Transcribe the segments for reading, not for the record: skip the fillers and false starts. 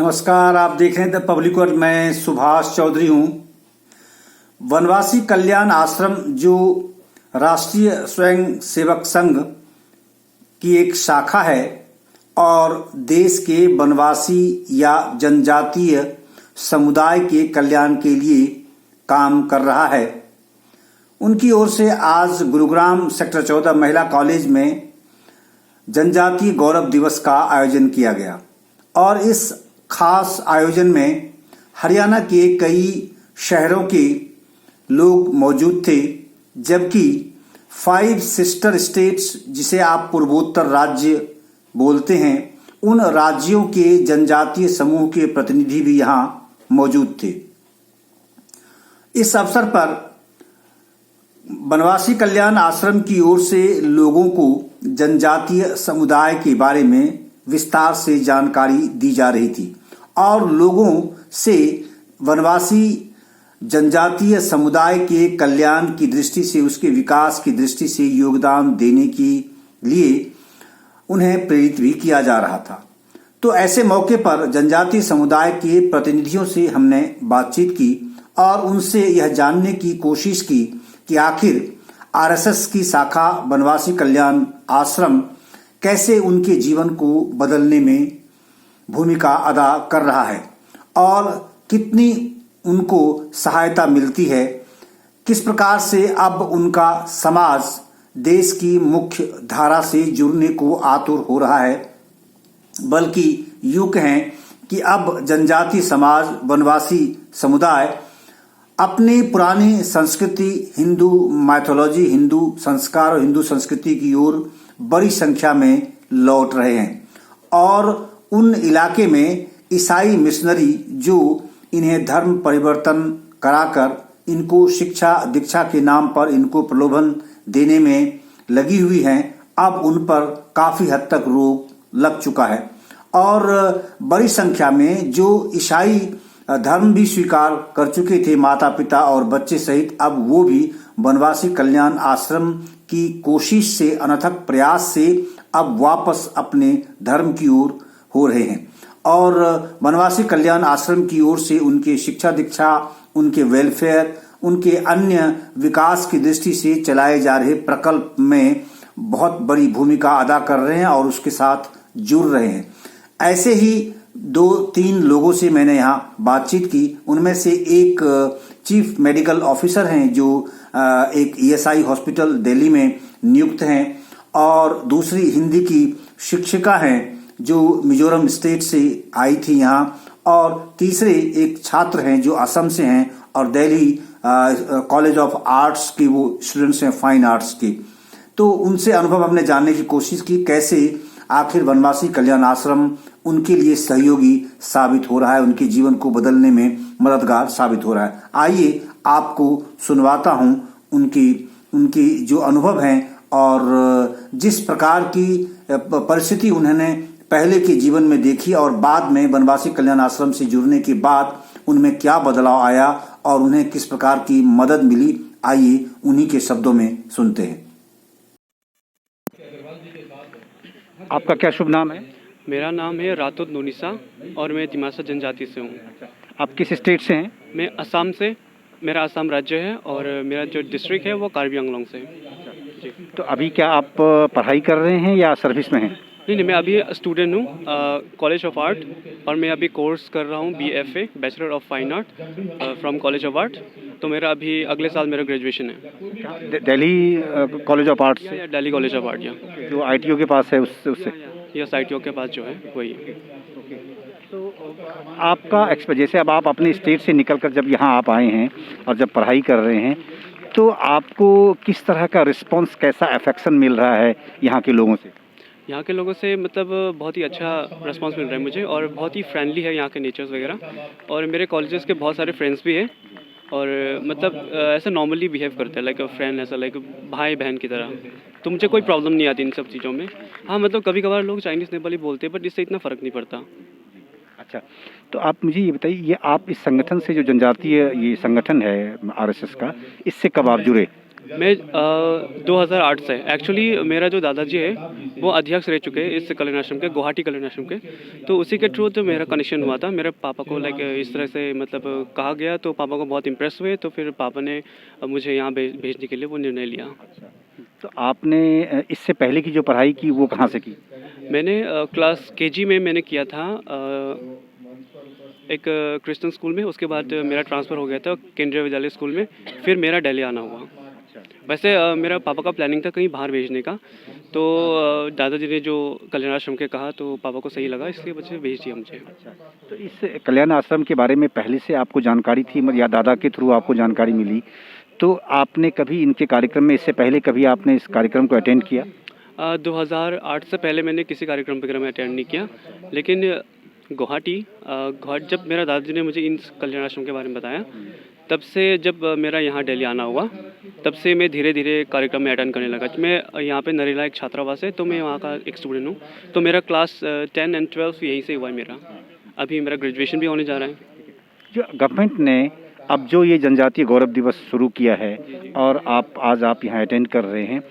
नमस्कार, आप देख रहे हैं द पब्लिक वर्ड। मैं सुभाष चौधरी हूं। वनवासी कल्याण आश्रम जो राष्ट्रीय स्वयं सेवक संघ की एक शाखा है और देश के वनवासी या जनजातीय समुदाय के कल्याण के लिए काम कर रहा है, उनकी ओर से आज गुरुग्राम सेक्टर 14 महिला कॉलेज में जनजातीय गौरव दिवस का आयोजन किया गया। और इस खास आयोजन में हरियाणा के कई शहरों के लोग मौजूद थे, जबकि 5 सिस्टर स्टेट्स, जिसे आप पूर्वोत्तर राज्य बोलते हैं, उन राज्यों के जनजातीय समूह के प्रतिनिधि भी यहां मौजूद थे। इस अवसर पर वनवासी कल्याण आश्रम की ओर से लोगों को जनजातीय समुदाय के बारे में विस्तार से जानकारी दी जा रही थी और लोगों से वनवासी जनजातीय समुदाय के कल्याण की दृष्टि से, उसके विकास की दृष्टि से योगदान देने के लिए उन्हें प्रेरित भी किया जा रहा था। तो ऐसे मौके पर जनजातीय समुदाय के प्रतिनिधियों से हमने बातचीत की और उनसे यह जानने की कोशिश की कि आखिर आरएसएस की शाखा वनवासी कल्याण आश्रम कैसे उनके जीवन को बदलने में भूमिका अदा कर रहा है और कितनी उनको सहायता मिलती है, किस प्रकार से अब उनका समाज देश की मुख्य धारा से जुड़ने को आतुर हो रहा है। बल्कि यूं कहें कि अब जनजातीय समाज, वनवासी समुदाय अपनी पुरानी संस्कृति, हिंदू माइथोलॉजी, हिंदू संस्कार और हिंदू संस्कृति की ओर बड़ी संख्या में लौट रहे हैं और उन इलाके में ईसाई मिशनरी जो इन्हें धर्म परिवर्तन कराकर इनको शिक्षा दीक्षा के नाम पर इनको प्रलोभन देने में लगी हुई हैं, अब उन पर काफी हद तक रोक लग चुका है और बड़ी संख्या में जो ईसाई धर्म भी स्वीकार कर चुके थे, माता पिता और बच्चे सहित, अब वो भी वनवासी कल्याण आश्रम की कोशिश से, अनथक प्रयास से अब वापस अपने धर्म की ओर हो रहे हैं। और वनवासी कल्याण आश्रम की ओर से उनके शिक्षा दीक्षा, उनके वेलफेयर, उनके अन्य विकास की दृष्टि से चलाए जा रहे प्रकल्प में बहुत बड़ी भूमिका अदा कर रहे हैं और उसके साथ जुड़ रहे हैं। ऐसे ही 2-3 लोगों से मैंने यहाँ बातचीत की। उनमें से एक चीफ मेडिकल ऑफिसर हैं जो एक ईएसआई हॉस्पिटल दिल्ली में नियुक्त हैं और दूसरी हिंदी की शिक्षिका हैं जो मिजोरम स्टेट से आई थी यहाँ, और तीसरे एक छात्र हैं जो असम से हैं और दिल्ली कॉलेज ऑफ आर्ट्स के वो स्टूडेंट्स हैं, फाइन आर्ट्स के। तो उनसे अनुभव हमने जानने की कोशिश की, कैसे आखिर वनवासी कल्याण आश्रम उनके लिए सहयोगी साबित हो रहा है, उनके जीवन को बदलने में मददगार साबित हो रहा है। आइए आपको सुनवाता हूं उनकी जो अनुभव हैं और जिस प्रकार की परिस्थिति उन्होंने पहले के जीवन में देखी और बाद में वनवासी कल्याण आश्रम से जुड़ने के बाद उनमें क्या बदलाव आया और उन्हें किस प्रकार की मदद मिली। आइए उन्हीं के शब्दों में सुनते हैं। आपका क्या शुभ नाम है? मेरा नाम है रातुत नूनिसा और मैं दिमासा जनजाति से हूँ। आप किस स्टेट से हैं? मैं असम से, मेरा असम राज्य है और मेरा जो डिस्ट्रिक्ट है वो कार्बी आंगलोंग से है। तो अभी क्या आप पढ़ाई कर रहे हैं या सर्विस में हैं? नहीं, मैं अभी स्टूडेंट हूँ कॉलेज ऑफ आर्ट और मैं अभी कोर्स कर रहा हूँ BFA bachelor of fine art from college of art. तो मेरा अभी अगले साल मेरा ग्रेजुएशन है। दिल्ली कॉलेज ऑफ आर्ट से? या दिल्ली कॉलेज ऑफ आर्ट, या जो ITO के पास है उससे? यस, ITO के पास जो है वही। तो आपका जैसे अब आप अपने स्टेट से निकलकर जब यहाँ आप आए हैं और जब पढ़ाई कर रहे हैं, तो आपको किस तरह का रिस्पॉन्स, कैसा अफेक्शन मिल रहा है यहाँ के लोगों से? यहाँ के लोगों से मतलब बहुत ही अच्छा रिस्पांस मिल रहा है मुझे और बहुत ही फ्रेंडली है यहाँ के नेचर्स वगैरह। और मेरे कॉलेजेस के बहुत सारे फ्रेंड्स भी हैं और मतलब ऐसा नॉर्मली बिहेव करते हैं लाइक अ फ्रेंड, ऐसा लाइक भाई बहन की तरह। तो मुझे कोई प्रॉब्लम नहीं आती इन सब चीज़ों में। हाँ, मतलब कभी कभार लोग चाइनीज़ नेपाली बोलते हैं बट इससे इतना फ़र्क नहीं पड़ता। अच्छा, तो आप मुझे ये बताइए, ये आप इस संगठन से, जो जनजातीय ये संगठन है आरएसएस का, इससे कब आप जुड़े? मैं 2008 से एक्चुअली मेरा जो दादाजी है वो अध्यक्ष रह चुके हैं इस कल्याण आश्रम के, गुवाहाटी कल्याण आश्रम के। तो उसी के थ्रू तो मेरा कनेक्शन हुआ था। मेरे पापा को लाइक इस तरह से मतलब कहा गया, तो पापा को बहुत इम्प्रेस हुए, तो फिर पापा ने मुझे यहाँ भेजने के लिए वो निर्णय लिया। तो आपने इससे पहले की जो पढ़ाई की वो कहाँ से की? मैंने क्लास केजी में मैंने किया था एक क्रिश्चियन स्कूल में। उसके बाद मेरा ट्रांसफ़र हो गया था केंद्रीय विद्यालय स्कूल में, फिर मेरा दिल्ली आना हुआ। वैसे मेरा पापा का प्लानिंग था कहीं बाहर भेजने का, तो दादाजी ने जो कल्याण आश्रम के कहा तो पापा को सही लगा, इसलिए बच्चे भेज दिया मुझे। तो इस कल्याण आश्रम के बारे में पहले से आपको जानकारी थी या दादा के थ्रू आपको जानकारी मिली? तो आपने कभी इनके कार्यक्रम में इससे पहले कभी आपने इस कार्यक्रम को अटेंड किया? 2008 से पहले मैंने किसी कार्यक्रम वगैरह में अटेंड नहीं किया, लेकिन गुवाहाटी जब मेरा दादाजी ने मुझे इन कल्याण आश्रम के बारे में बताया, तब से जब मेरा यहाँ दिल्ली आना हुआ, तब से मैं धीरे धीरे कार्यक्रम में अटेंड करने लगा। मैं यहाँ पे नरेला एक छात्रावास है, तो मैं वहाँ का एक स्टूडेंट हूँ। तो मेरा क्लास 10 और 12 यहीं से हुआ है मेरा। अभी मेरा ग्रेजुएशन भी होने जा रहा है। जो गवर्नमेंट ने अब जो ये जनजातीय गौरव दिवस शुरू किया है और आज आप यहाँ अटेंड कर रहे हैं,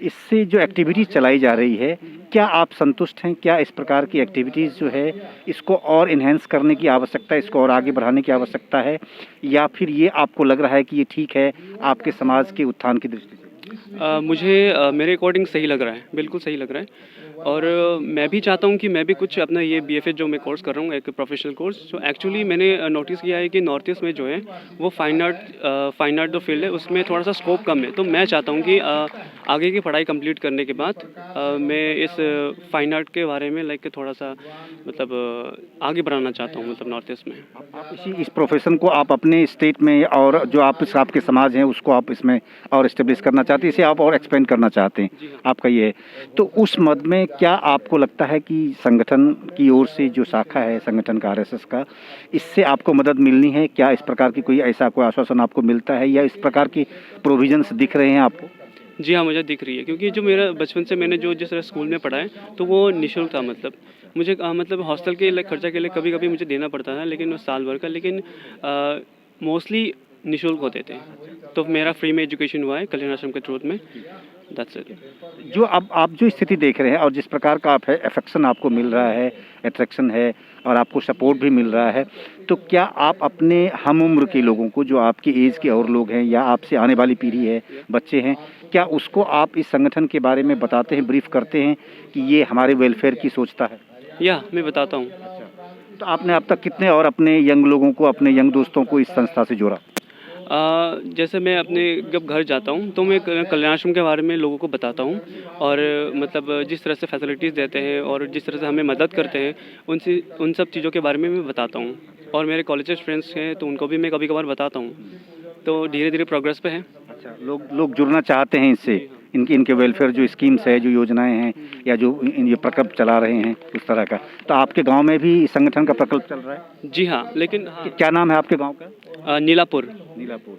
इससे जो एक्टिविटीज़ चलाई जा रही है, क्या आप संतुष्ट हैं? क्या इस प्रकार की एक्टिविटीज़ जो है इसको और इन्हेंस करने की आवश्यकता है, इसको और आगे बढ़ाने की आवश्यकता है, या फिर ये आपको लग रहा है कि ये ठीक है आपके समाज के उत्थान की दृष्टि से? मुझे मेरे अकॉर्डिंग सही लग रहा है, बिल्कुल सही लग रहा है। और मैं भी चाहता हूँ कि मैं भी कुछ अपना ये BFA जो मैं कोर्स कर रहा हूँ, एक प्रोफेशनल कोर्स, जो एक्चुअली मैंने नोटिस किया है कि नॉर्थ ईस्ट में जो है वो फाइन आर्ट जो फील्ड है उसमें थोड़ा सा स्कोप कम है। तो मैं चाहता हूँ कि आगे की पढ़ाई कंप्लीट करने के बाद मैं इस फाइन आर्ट के बारे में लाइक थोड़ा सा मतलब आगे बढ़ाना चाहता हूँ, मतलब नॉर्थ ईस्ट में। आप इस प्रोफेशन को आप अपने स्टेट में और जो आपके समाज हैं उसको आप इसमें और इस्टेब्लिश करना चाहते हैं, इसे आप और एक्सपेंड करना चाहते हैं, आपका ये है। तो उस मद में क्या आपको लगता है कि संगठन की ओर से जो शाखा है संगठन का, RSS का, इससे आपको मदद मिलनी है? क्या इस प्रकार की कोई आश्वासन आपको मिलता है या इस प्रकार की प्रोविजंस दिख रहे हैं आपको? जी हाँ, मुझे दिख रही है, क्योंकि जो मेरा बचपन से मैंने जो जिस तरह स्कूल में पढ़ा है तो वो निःशुल्क था। मतलब मुझे मतलब हॉस्टल के खर्चा के लिए कभी कभी मुझे देना पड़ता था, लेकिन साल भर का, लेकिन मोस्टली निःशुल्क होते थे। तो मेरा फ्री में एजुकेशन हुआ है कल्याण आश्रम के थ्रू में। That's it. जो अब आप जो स्थिति देख रहे हैं और जिस प्रकार का अफेक्शन आपको मिल रहा है, अट्रैक्शन है और आपको सपोर्ट भी मिल रहा है, तो क्या आप अपने हम उम्र के लोगों को, जो आपकी एज के और लोग हैं या आपसे आने वाली पीढ़ी है, बच्चे हैं, क्या उसको आप इस संगठन के बारे में बताते हैं, ब्रीफ करते हैं कि ये हमारे वेलफेयर की सोचता है? या मैं बताता हूँ। तो आपने अब तक कितने और अपने यंग लोगों को, अपने यंग दोस्तों को इस संस्था से जोड़ा? जैसे मैं अपने जब घर जाता हूँ तो मैं कल्याण आश्रम के बारे में लोगों को बताता हूँ, और मतलब जिस तरह से फैसिलिटीज़ देते हैं और जिस तरह से हमें मदद करते हैं उन सब चीज़ों के बारे में मैं बताता हूँ। और मेरे कॉलेज फ्रेंड्स हैं तो उनको भी मैं कभी कभार बताता हूँ। तो धीरे धीरे प्रोग्रेस पे है। अच्छा, लोग जुड़ना चाहते हैं इससे, इनके वेलफेयर जो स्कीम्स है, जो योजनाएं हैं या जो ये प्रकल्प चला रहे हैं उस तरह का। तो आपके गांव में भी इस संगठन का प्रकल्प चल रहा है? जी हाँ, लेकिन क्या नाम है आपके गांव का? नीलापुर।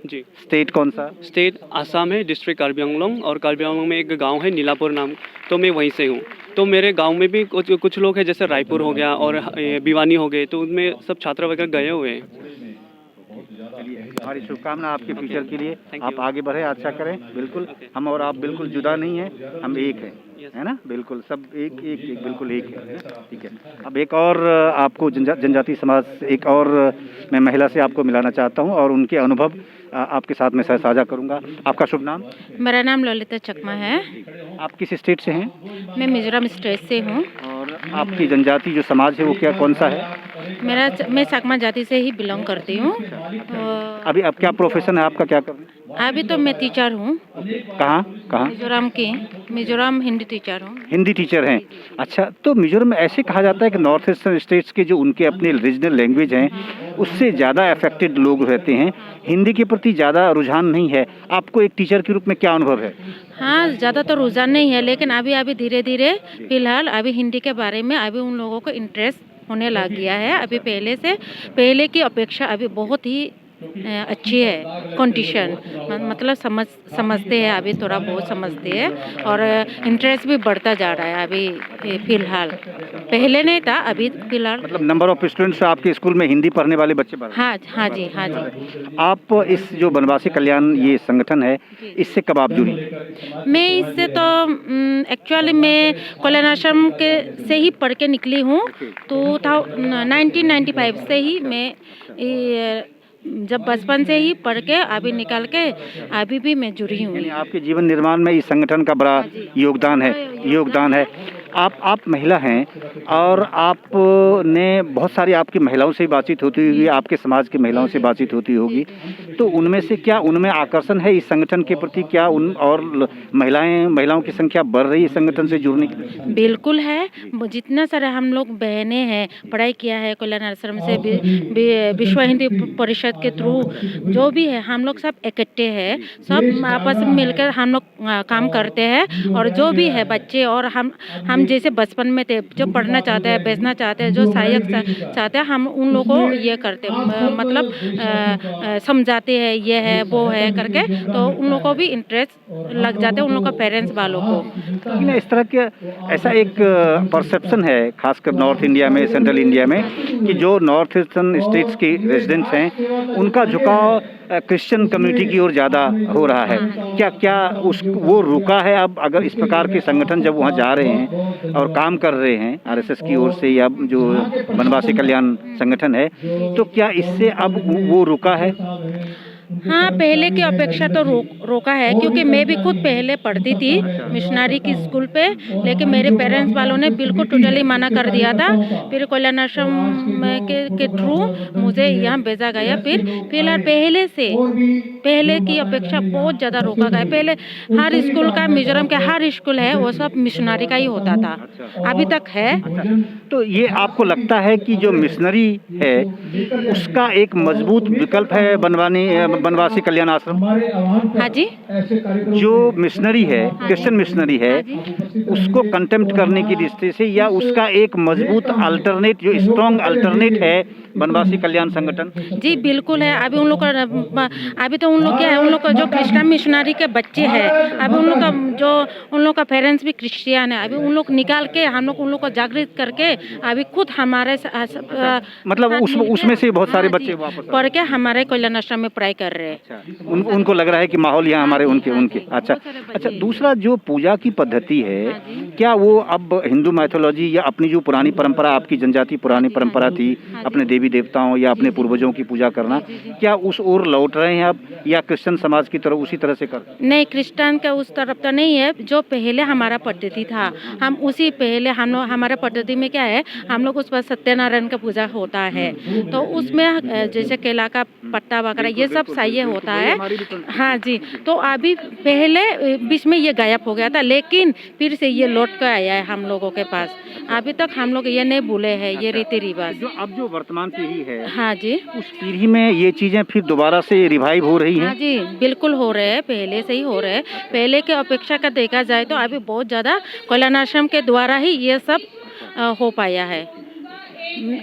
जी। स्टेट कौन सा? स्टेट आसाम है, डिस्ट्रिक्ट कार्बी आंगलोंग, और कार्बी आंगलोंग में एक गांव है नीलापुर नाम, तो मैं वहीं से हूँ। तो मेरे गांव में भी कुछ लोग हैं, जैसे रायपुर हो गया और भिवानी हो गए, तो उनमें सब छात्र वगैरह गए हुए हैं। हमारी शुभकामना आपके फ्यूचर के लिए, आप आगे बढ़े, अच्छा करें। बिल्कुल हम और आप बिल्कुल जुदा नहीं हैं, हम एक हैं, है ना? बिल्कुल सब एक बिल्कुल एक है। ठीक है, अब एक और आपको जनजातीय समाज, एक और मैं महिला से आपको मिलाना चाहता हूँ और उनके अनुभव आपके साथ में साझा करूँगा। आपका शुभ नाम? मेरा नाम ललिता चकमा है। आप किस स्टेट से हैं? मैं मिजोरम स्टेट से हूँ। और आपकी जनजाति जो समाज है वो कौन सा है? मैं सकमा जाति से ही बिलोंग करती हूँ। अभी अब क्या प्रोफेशन है आपका, क्या कर रहे हैं? अभी तो मैं टीचर हूँ। कहाँ? मिजोरम हिंदी टीचर हूँ। हिंदी टीचर हैं। अच्छा, तो मिजोरम में ऐसे कहा जाता है कि नॉर्थ ईस्टर्न स्टेट्स के जो उनके अपने रीजनल लैंग्वेज हैं उससे ज़्यादा अफेक्टेड लोग रहते हैं, हिंदी के प्रति ज़्यादा रुझान नहीं है। आपको एक टीचर के रूप में क्या अनुभव है? हाँ, ज़्यादा तो रुझान नहीं है, लेकिन अभी धीरे धीरे फिलहाल अभी हिंदी के बारे में अभी उन लोगों को इंटरेस्ट होने लग गया है। अभी पहले की अपेक्षा अभी बहुत ही अच्छी है कंडीशन, मतलब समझते हैं अभी, थोड़ा बहुत समझते हैं और इंटरेस्ट भी बढ़ता जा रहा है अभी फिलहाल। पहले नहीं था, अभी फिलहाल। मतलब नंबर ऑफ स्टूडेंट्स आपके स्कूल में हिंदी पढ़ने वाले बच्चे बढ़ रहे हैं? हाँ जी, हाँ जी। आप इस जो बनवासी कल्याण ये संगठन है, इससे कब आप जुड़ी? मैं इससे तो एक्चुअली मैं कल्याण आश्रम के से ही पढ़ के निकली हूँ, तो 1995 से ही मैं जब बचपन से ही पढ़ के अभी निकल के अभी भी मैं जुड़ी हूँ। यानी आपके जीवन निर्माण में इस संगठन का बड़ा योगदान है। आप महिला हैं और आपने बहुत सारी आपकी महिलाओं से बातचीत होती होगी, आपके समाज की महिलाओं से बातचीत होती होगी, तो उनमें से क्या उनमें आकर्षण है इस संगठन के प्रति? क्या उन और महिलाओं की संख्या बढ़ रही है संगठन से जुड़ने की? बिल्कुल है। जितना सारे हम लोग बहनें हैं, पढ़ाई किया है कल्याण आश्रम से, विश्व हिंदी परिषद के थ्रू, जो भी है हम लोग सब इकट्ठे हैं, सब आपस में मिलकर हम लोग काम करते हैं। और जो भी है बच्चे और हम जैसे बचपन में थे, जो पढ़ना चाहते हैं, बेचना चाहते हैं, जो सहायक चाहते हैं, हम उन लोगों को ये करते मतलब समझाते हैं, ये है वो है करके, तो उन लोगों को भी इंटरेस्ट लग जाते हैं, उन लोगों का पेरेंट्स वालों को। लेकिन इस तरह के ऐसा एक परसेप्शन है खासकर नॉर्थ इंडिया में, सेंट्रल इंडिया में, कि जो नॉर्थ ईस्टर्न स्टेट्स के रेजिडेंट्स हैं उनका झुकाव क्रिश्चियन कम्युनिटी की ओर ज़्यादा हो रहा है। क्या वो रुका है अब? अगर इस प्रकार के संगठन जब वहाँ जा रहे हैं और काम कर रहे हैं आरएसएस की ओर से, या जो बनवासी कल्याण संगठन है, तो क्या इससे अब वो रुका है? हाँ, पहले की अपेक्षा तो रोका है, क्योंकि मैं भी खुद पहले पढ़ती थी मिशनरी की स्कूल पे, लेकिन मेरे पेरेंट्स वालों ने बिल्कुल टोटली मना कर दिया था। फिर कल्याण आश्रम के थ्रू मुझे यहाँ भेजा गया। फिर फिलहाल पहले की अपेक्षा बहुत ज़्यादा रोका गया। पहले हर स्कूल का, मिजोरम का हर स्कूल है वो सब मिशनरी का ही होता था, अभी तक है। तो ये आपको लगता है कि जो मिशनरी है उसका एक मजबूत विकल्प है बनवासी कल्याण आश्रम? हाँ जी। जो मिशनरी है, क्रिश्चियन मिशनरी है, उसको कंटेम्प्ट करने की दृष्टि से, या उसका एक मजबूत अल्टरनेट, जो स्ट्रॉन्ग अल्टरनेट है बनवासी कल्याण संगठन? जी बिल्कुल है। अभी उन लोग का, अभी तो उन लोग क्या है, उन लोग का जो क्रिश्चियन मिशनरी के बच्चे हैं, अभी उन लोग का पेरेंट्स भी क्रिश्चियन है, अभी उन लोग निकाल के हम लोग उन लोग को जागृत करके अभी खुद हमारे मतलब उसमें से बहुत सारे बच्चे वापस पढ़ के हमारे कल्याण आश्रम में पढ़ाई कर रहे हैं। उनको लग रहा है कि माहौल यहाँ हमारे उनके अच्छा। दूसरा जो पूजा की पद्धति है, क्या वो अब हिंदू मैथोलॉजी या अपनी जो पुरानी परंपरा, आपकी जनजाति पुरानी परंपरा थी अपने देवी देवताओं या अपने पूर्वजों की पूजा करना, क्या उस ओर लौट रहे हैं अब, या क्रिश्चियन समाज की तरफ उसी तरह से कर? नहीं, क्रिश्चियन का उस तरफ तो नहीं है। जो पहले हमारा पद्धति था, हम उसी पहले हमारे पद्धति में क्या है, हम लोग उस पर सत्यनारायण का पूजा होता है, तो उसमें जैसे केला का पत्ता वगैरह ये सब सही होता है। हाँ जी। तो अभी पहले बीच में ये गायब हो गया था, लेकिन फिर से ये लौट कर आया है हम लोगों के पास। अभी तक हम लोग ये नहीं भूले हैं ये रीति रिवाज। जो वर्तमान पीढ़ी है, हाँ जी, उस पीढ़ी में ये चीजें फिर दोबारा से रिवाइव हो रही हैं? हाँ जी, बिल्कुल हो रहे हैं, पहले से ही हो रहे हैं। पहले के अपेक्षा का देखा जाए तो अभी बहुत ज़्यादा कल्याण आश्रम के द्वारा ही ये सब हो पाया है।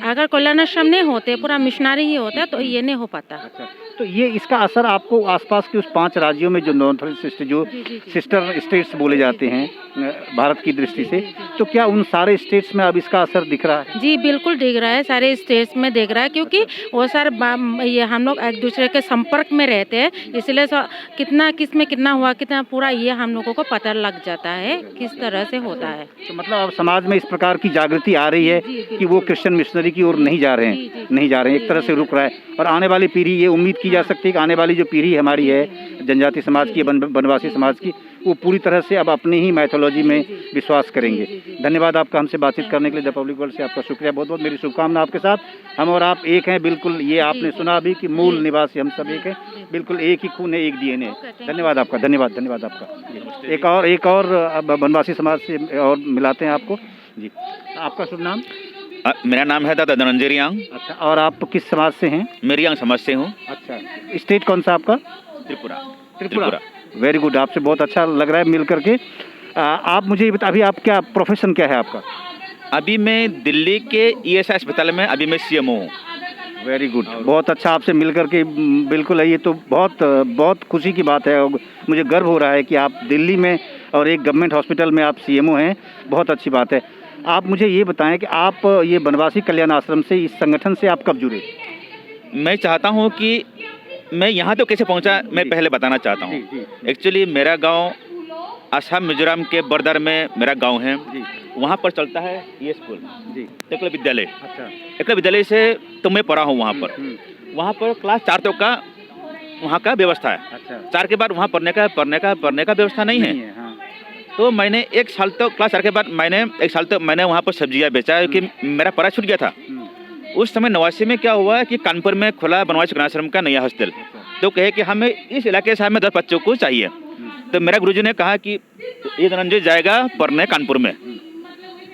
अगर कल्याण आश्रम नहीं होते, पूरा मिशनरी ही होता, तो ये नहीं हो पाता। तो ये इसका असर आपको आसपास के उस 5 राज्यों में जो नॉर्थ ईस्ट, जो सिस्टर स्टेट्स बोले जाते हैं भारत की दृष्टि से, तो क्या उन सारे स्टेट्स में अब इसका असर दिख रहा है? जी बिल्कुल दिख रहा है, सारे स्टेट्स में दिख रहा है, क्योंकि वो सारे ये हम लोग एक दूसरे के संपर्क में रहते हैं, इसलिए कितना किस में कितना हुआ, कितना पूरा, ये हम लोगों को पता लग जाता है किस तरह से होता है। तो मतलब अब समाज में इस प्रकार की जागृति आ रही है कि वो क्रिश्चियन मिशनरी की ओर नहीं जा रहे हैं, एक तरह से रुक रहा है। और आने वाली पीढ़ी, ये उम्मीद की जा सकती है कि आने वाली जो पीढ़ी हमारी है जनजाति समाज की, बनवासी समाज की, वो पूरी तरह से अब अपनी ही मैथोलॉजी में विश्वास करेंगे। धन्यवाद आपका हमसे बातचीत करने के लिए। द पब्लिक वर्ल्ड से आपका शुक्रिया, बहुत बहुत मेरी शुभकामना आपके साथ। हम और आप एक हैं, बिल्कुल। ये आपने सुना अभी कि मूल निवासी हम सब एक हैं, बिल्कुल एक ही खून है, एक डीएनए। धन्यवाद आपका, धन्यवाद आपका। एक और बनवासी समाज से और मिलाते हैं आपको जी। आपका शुभ नाम? मेरा नाम है दादा धनंजय रियांग। अच्छा, और आप किस समाज से हैं? मैं रियांग समाज से हूँ। अच्छा, स्टेट कौन सा आपका? त्रिपुरा। वेरी गुड, आपसे बहुत अच्छा लग रहा है मिल करके। आप मुझे ये अभी आप क्या प्रोफेशन क्या है आपका? अभी मैं दिल्ली के ईएसआई अस्पताल में अभी मैं सीएमओ हूँ। वेरी गुड, बहुत अच्छा आपसे मिल करके बिल्कुल है। ये तो बहुत बहुत खुशी की बात है और मुझे गर्व हो रहा है कि आप दिल्ली में और एक गवर्नमेंट हॉस्पिटल में आप सीएमओ हैं, बहुत अच्छी बात है। आप मुझे ये बताएं कि आप ये बनवासी कल्याण आश्रम से, इस संगठन से आप कब जुड़े? मैं चाहता हूँ कि मैं यहाँ तो कैसे पहुँचा, मैं पहले बताना चाहता हूँ। एक्चुअली मेरा गांव असम मिजोरम के बॉर्डर में मेरा गांव है। वहाँ पर चलता है ये स्कूल जी, एकलव्य विद्यालय। अच्छा, एकलव्य विद्यालय से तो मैं पढ़ा हूँ वहाँ पर। वहाँ पर क्लास 4 तक का वहाँ का व्यवस्था है। अच्छा, 4 के बाद वहाँ पढ़ने का व्यवस्था नहीं है। हाँ, तो मैंने 1 साल तक क्लास 4 के बाद मैंने 1 साल तक मैंने वहाँ पर सब्जियाँ बेचा क्योंकि मेरा पढ़ाई छूट गया था। उस समय 89 में क्या हुआ कि कानपुर में खुला बनवासी कल्याण आश्रम का नया हॉस्टल। तो कहे कि हमें इस इलाके से हमें 10 बच्चों को चाहिए। तो मेरा गुरुजी ने कहा कि ये धनंजय जाएगा पढ़ने कानपुर में।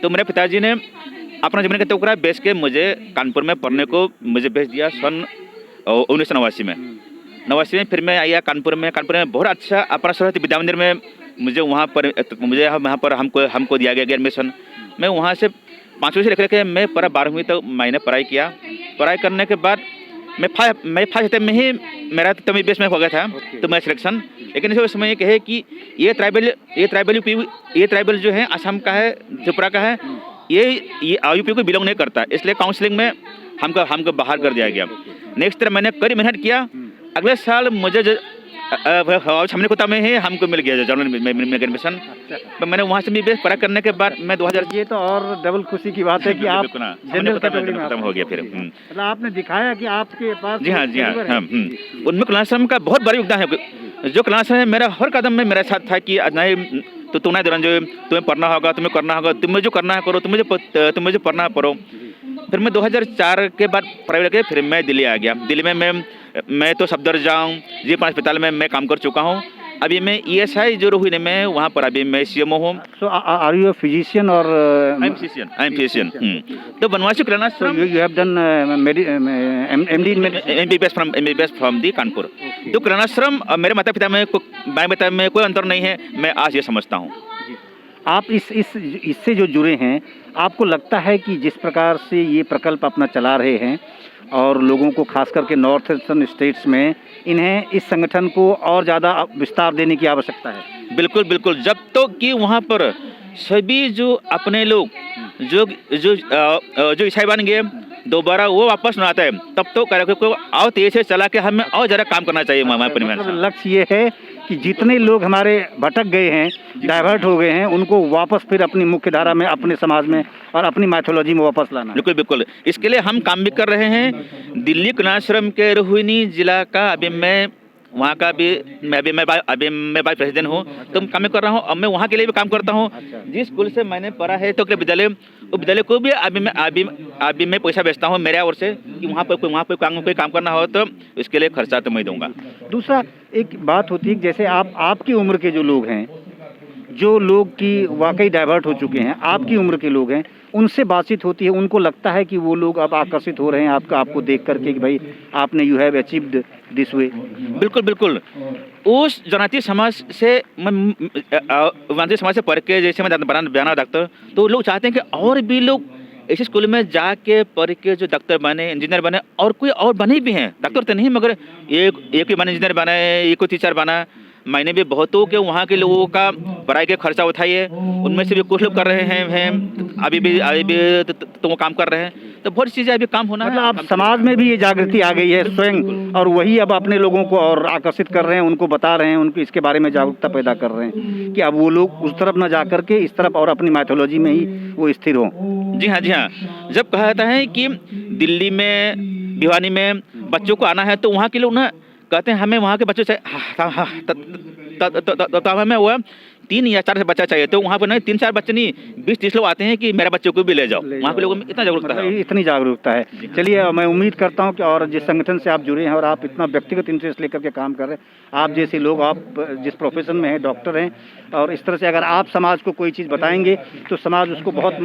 तो मेरे पिताजी ने अपना जमीन का टुकड़ा बेच के मुझे कानपुर में पढ़ने को मुझे भेज दिया सन 1989 में। 89 में फिर मैं आया कानपुर में बहुत अच्छा अपना सरस्वती विद्या मंदिर में मुझे वहाँ पर हमको दिया गया एडमिशन। मैं वहाँ से 5वीं से लेकर के मैं पूरा 12वीं तक मैंने पढ़ाई किया। पढ़ाई करने के बाद मैं फर्स्ट में ही मेरा तमिल बेस में हो गया था। तो मैं सिलेक्शन, लेकिन इस समय ये कहे कि ये ट्राइबल जो है असम का है, त्रिपुरा का है, ये यूपी को बिलोंग नहीं करता, इसलिए काउंसलिंग में हमको बाहर कर दिया गया। नेक्स्ट ईयर मैंने कड़ी मेहनत किया। अगले साल मुझे सामने कोटा में ही हमको मिल गया जनरल एडमिशन। तो मैंने वहाँ से भी बेस पढ़ाई करने के बाद मैं 2000 ये तो और डबल खुशी की बात है कि आप जनरल कैटेगरी में खत्म हो गया। फिर मतलब आपने दिखाया कि आपके पास जी हाँ उनमें कल्याण आश्रम का बहुत बड़ा योगदान है। जो कल्याण आश्रम है मेरा हर कदम में मेरे साथ था कि नहीं तो तुम नहीं जो तुम्हें पढ़ना होगा, तुम्हें करना होगा, तुम्हें जो करना है करो, तुम्हें जो पढ़ना है पढ़ो। फिर मैं 2004 के बाद पढ़ाई लगे, फिर मैं दिल्ली आ गया। दिल्ली में मैं तो सफदरजंग जी 5 अस्पताल में मैं काम कर चुका हूँ। अभी मैं ESI जो रोहिणी में वहाँ पर अभी मैं CMO हूँ। सो आर यू अ फिजिशियन और आई एम फिजिशियन। तो बनवासी Kalyan Ashram you have done MBBS from the Kanpur. तो कल्याण आश्रम मेरे माता पिता में कोई अंतर नहीं है, मैं आज ये समझता हूँ। आप इससे जो जुड़े हैं, आपको लगता है कि जिस प्रकार से ये प्रकल्प अपना चला रहे हैं और लोगों को खास करके नॉर्थ ईस्टर्न स्टेट्स में इन्हें इस संगठन को और ज़्यादा विस्तार देने की आवश्यकता है? बिल्कुल। जब तो कि वहाँ पर सभी जो अपने लोग जो ईसाई बन गए दोबारा वो वापस न आता है, तब तो कार्यक्रम को और तेज से चला के हमें और ज़्यादा काम करना चाहिए। मतलब लक्ष्य ये है कि जितने लोग हमारे भटक गए हैं, डाइवर्ट हो गए हैं, उनको वापस फिर अपनी मुख्य धारा में, अपने समाज में और अपनी माइथोलॉजी में वापस लाना। बिल्कुल। इसके लिए हम काम भी कर रहे हैं। दिल्ली कल्याण आश्रम के रोहिणी जिला का अभी मैं वहाँ का भी मैं वाइस प्रेसिडेंट हूँ, तो काम कर रहा हूँ। अब मैं वहाँ के लिए भी काम करता हूँ। जिस स्कूल से मैंने पढ़ा है तो विद्यालय को भी अभी मैं पैसा बेचता हूँ मेरे ओर से कि वहाँ पर कोई काम करना हो तो इसके लिए खर्चा तो मैं दूंगा। दूसरा एक बात होती है, जैसे आपकी उम्र के जो लोग हैं, जो लोग की वाकई डाइवर्ट हो चुके हैं, आपकी उम्र के लोग हैं, उनसे बातचीत होती है, उनको लगता है कि वो लोग अब आकर्षित हो रहे हैं आपको देख करके कि भाई आपने you have achieved this way. बिल्कुल। उस जनजातीय समाज से पढ़ के जैसे मैं बना डॉक्टर, तो लोग चाहते हैं कि और भी लोग ऐसे स्कूल में जाके पढ़ के जो डॉक्टर बने, इंजीनियर बने, और कोई और बने भी हैं। डॉक्टर तो नहीं मगर एक ही बने, इंजीनियर बना है, एक कोई टीचर बना। मैंने भी बहुतों के वहाँ के लोगों का पढ़ाई के खर्चा उठाइए, उनमें से भी कुछ लोग कर रहे हैं अभी भी तो वो काम कर रहे हैं। तो बहुत चीज़ें अभी काम होना मतलब आप समाज में भी ये जागृति आ गई है स्वयं, और वही अब अपने लोगों को और आकर्षित कर रहे हैं, उनको बता रहे हैं, उनको इसके बारे में जागरूकता पैदा कर रहे हैं कि अब वो लोग उस तरफ न जा करके इस तरफ और अपनी माइथोलॉजी में ही वो स्थिर हों। जी हाँ। जब कहा जाता है कि दिल्ली में, भिवानी में बच्चों को आना है, तो वहाँ के लोग ना कहते हैं हमें वहाँ के बच्चों से हमें हुआ 3 या 4 बच्चा चाहिए। तो वहाँ पर नहीं 3-4 बच्चे नहीं 20-30 लोग आते हैं कि मेरे बच्चों को भी ले जाओ। वहाँ के लोगों में इतना जागरूकता है। चलिए, मैं उम्मीद करता हूँ कि और जिस संगठन से आप जुड़े हैं और आप इतना व्यक्तिगत इंटरेस्ट लेकर के काम कर रहे हैं, आप जैसे लोग, आप जिस प्रोफेशन में हैं, डॉक्टर हैं, और इस तरह से अगर आप समाज को कोई चीज़ बताएंगे तो समाज उसको बहुत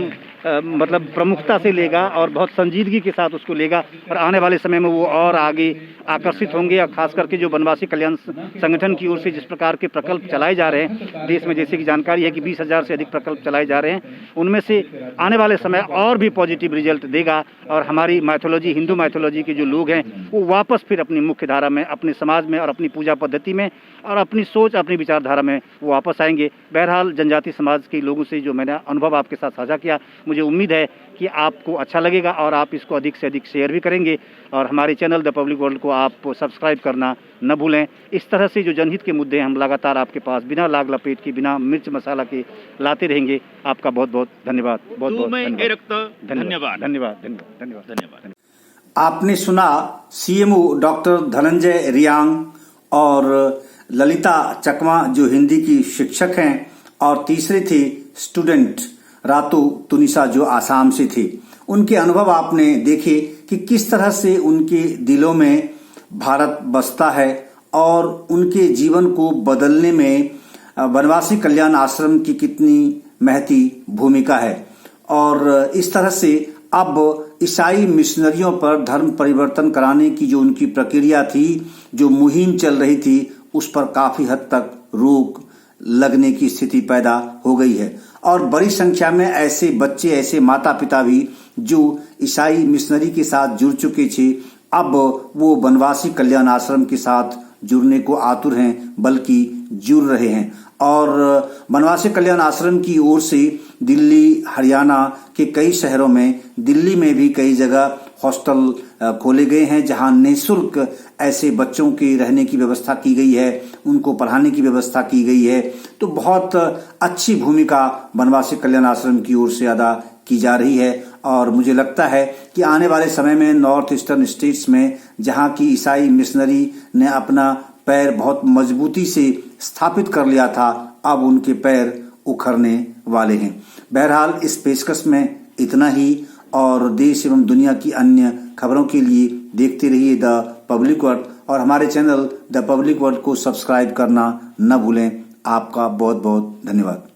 मतलब प्रमुखता से लेगा और बहुत संजीदगी के साथ उसको लेगा, और आने वाले समय में वो और आगे आकर्षित होंगे। और खास करके जो बनवासी कल्याण संगठन की ओर से जिस प्रकार के प्रकल्प चलाए जा रहे हैं देश में में जैसे कि जानकारी है कि 20,000 से अधिक प्रकल्प चलाए जा रहे हैं, उनमें से आने वाले समय और भी पॉजिटिव रिजल्ट देगा और हमारी माइथोलॉजी, हिंदू माइथोलॉजी के जो लोग हैं वो वापस फिर अपनी मुख्य धारा में, अपने समाज में और अपनी पूजा पद्धति में और अपनी सोच, अपनी विचारधारा में वो वापस आएंगे। बहरहाल जनजाति समाज के लोगों से जो मैंने अनुभव आपके साथ साझा किया, मुझे उम्मीद है कि आपको अच्छा लगेगा और आप इसको अधिक से अधिक शेयर भी करेंगे और हमारे चैनल द पब्लिक वर्ल्ड को आप सब्सक्राइब करना न भूलें। इस तरह से जो जनहित के मुद्दे हैं हम लगातार आपके पास बिना लाग लपेट के, बिना मिर्च मसाला के लाते रहेंगे। आपका बहुत बहुत धन्यवाद। बहुत बहुत धन्यवाद। धन्यवाद। आपने सुना सीएमओ डॉक्टर धनंजय रियांग और ललिता चकमा जो हिंदी की शिक्षक हैं और तीसरे थे स्टूडेंट रातू तुनिसा जो आसाम से थे। उनके अनुभव आपने देखे कि किस तरह से उनके दिलों में भारत बसता है और उनके जीवन को बदलने में वनवासी कल्याण आश्रम की कितनी महती भूमिका है और इस तरह से अब ईसाई मिशनरियों पर धर्म परिवर्तन कराने की जो उनकी प्रक्रिया थी, जो मुहिम चल रही थी, उस पर काफी हद तक रोक लगने की स्थिति पैदा हो गई है और बड़ी संख्या में ऐसे बच्चे, ऐसे माता पिता भी जो ईसाई मिशनरी के साथ जुड़ चुके थे, अब वो वनवासी कल्याण आश्रम के साथ जुड़ने को आतुर हैं, बल्कि जुड़ रहे हैं। और वनवासी कल्याण आश्रम की ओर से दिल्ली, हरियाणा के कई शहरों में, दिल्ली में भी कई जगह हॉस्टल खोले गए हैं जहां निःशुल्क ऐसे बच्चों के रहने की व्यवस्था की गई है, उनको पढ़ाने की व्यवस्था की गई है। तो बहुत अच्छी भूमिका वनवासी कल्याण आश्रम की ओर से अदा की जा रही है और मुझे लगता है कि आने वाले समय में नॉर्थ ईस्टर्न स्टेट्स में जहां की ईसाई मिशनरी ने अपना पैर बहुत मजबूती से स्थापित कर लिया था, अब उनके पैर उखड़ने वाले हैं। बहरहाल इस पेशकश में इतना ही और देश एवं दुनिया की अन्य खबरों के लिए देखते रहिए द पब्लिक वर्ल्ड और हमारे चैनल द पब्लिक वर्ल्ड को सब्सक्राइब करना न भूलें। आपका बहुत बहुत धन्यवाद।